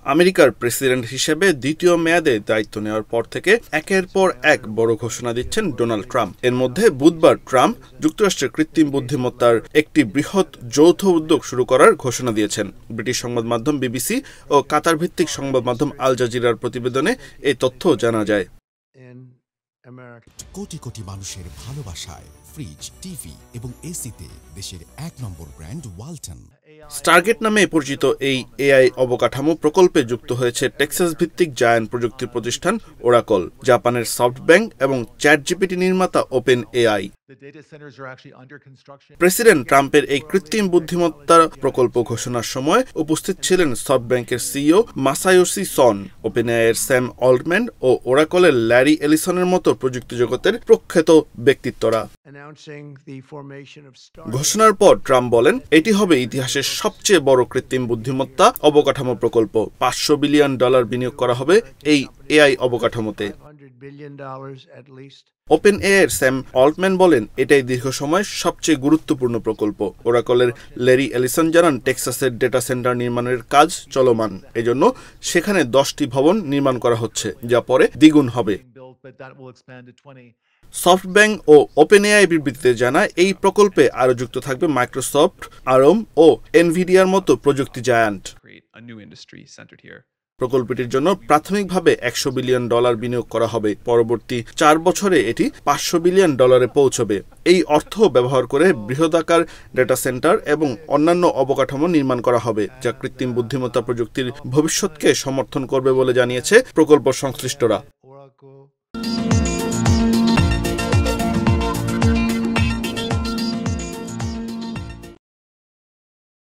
আমেরিকার প্রেসিডেন্ট হিসেবে দ্বিতীয় মেয়াদে দায়িত্ব নেওয়ার পর থেকে একের পর এক বড় ঘোষণা দিচ্ছেন ডোনাল্ড ট্রাম্প। এর মধ্যে বুধবার ট্রাম্প যুক্তরাষ্ট্রের কৃত্রিম বুদ্ধিমত্তার একটি বৃহৎ যৌথ উদ্যোগ শুরু করার ঘোষণা দিয়েছেন। ব্রিটিশ সংবাদ মাধ্যম বিবিসি ও কাতার ভিত্তিক সংবাদ মাধ্যম আল জাজিরার প্রতিবেদনে এই তথ্য জানা যায়। কোটি কোটি মানুষের ভালোবাসায় ফ্রিজ, টিভি এবং এসিতে দেশের ১ নম্বর ব্র্যান্ড ওয়ালটন। স্টারগেট নামে পরিচিত এই এআই অবকাঠামো প্রকল্পে যুক্ত হয়েছে টেক্সাস ভিত্তিক জায়ান্ট প্রযুক্তি প্রতিষ্ঠান ওরাকল, জাপানের সফটব্যাংক এবং চ্যাটজিপিটি নির্মাতা ওপেন এআই। প্রেসিডেন্ট ট্রাম্পের এই কৃত্রিম বুদ্ধিমত্তা প্রকল্প ঘোষণার সময় উপস্থিত ছিলেন সফটব্যাংকের সিইও মাসায়োশি সন, ওপেন এআইয়ের স্যাম অল্টম্যান ও ওরাকলের ল্যারি এলিসনের মতো প্রযুক্তি জগতের প্রখ্যাত ব্যক্তিত্বরা। ঘোষণার পর ট্রাম্প বলেন, এটি হবে ইতিহাসের সবচেয়ে বড় কৃত্রিম বুদ্ধিমত্তা অবকাঠামো প্রকল্প। $500 বিলিয়ন বিনিয়োগ করা হবে এই এআই অবকাঠামোতে। ওপেন এআইয়ের স্যাম অল্টম্যান বলেন, এটাই দীর্ঘ সময় সবচেয়ে গুরুত্বপূর্ণ প্রকল্প। ওরাকলের ল্যারি এলিসন জানান, টেক্সাসের ডেটা সেন্টার নির্মাণের কাজ চলমান, এজন্য সেখানে 10টি ভবন নির্মাণ করা হচ্ছে, যা পরে দ্বিগুণ হবে। সফটব্যাংক ও ওপেন এআই বিবৃতিতে জানায়, এই প্রকল্পে আরও যুক্ত থাকবে মাইক্রোসফট, আরম ও এনভিডিয়ার মতো প্রযুক্তি জায়ান্ট। প্রকল্পটির জন্য প্রাথমিকভাবে $100 বিলিয়ন বিনিয়োগ করা হবে। পরবর্তী 4 বছরে এটি $500 বিলিয়ন পৌঁছবে। এই অর্থ ব্যবহার করে বৃহদাকার ডেটা সেন্টার এবং অন্যান্য অবকাঠামো নির্মাণ করা হবে, যা কৃত্রিম বুদ্ধিমত্তা প্রযুক্তির ভবিষ্যৎকে সমর্থন করবে বলে জানিয়েছে প্রকল্প সংশ্লিষ্টরা।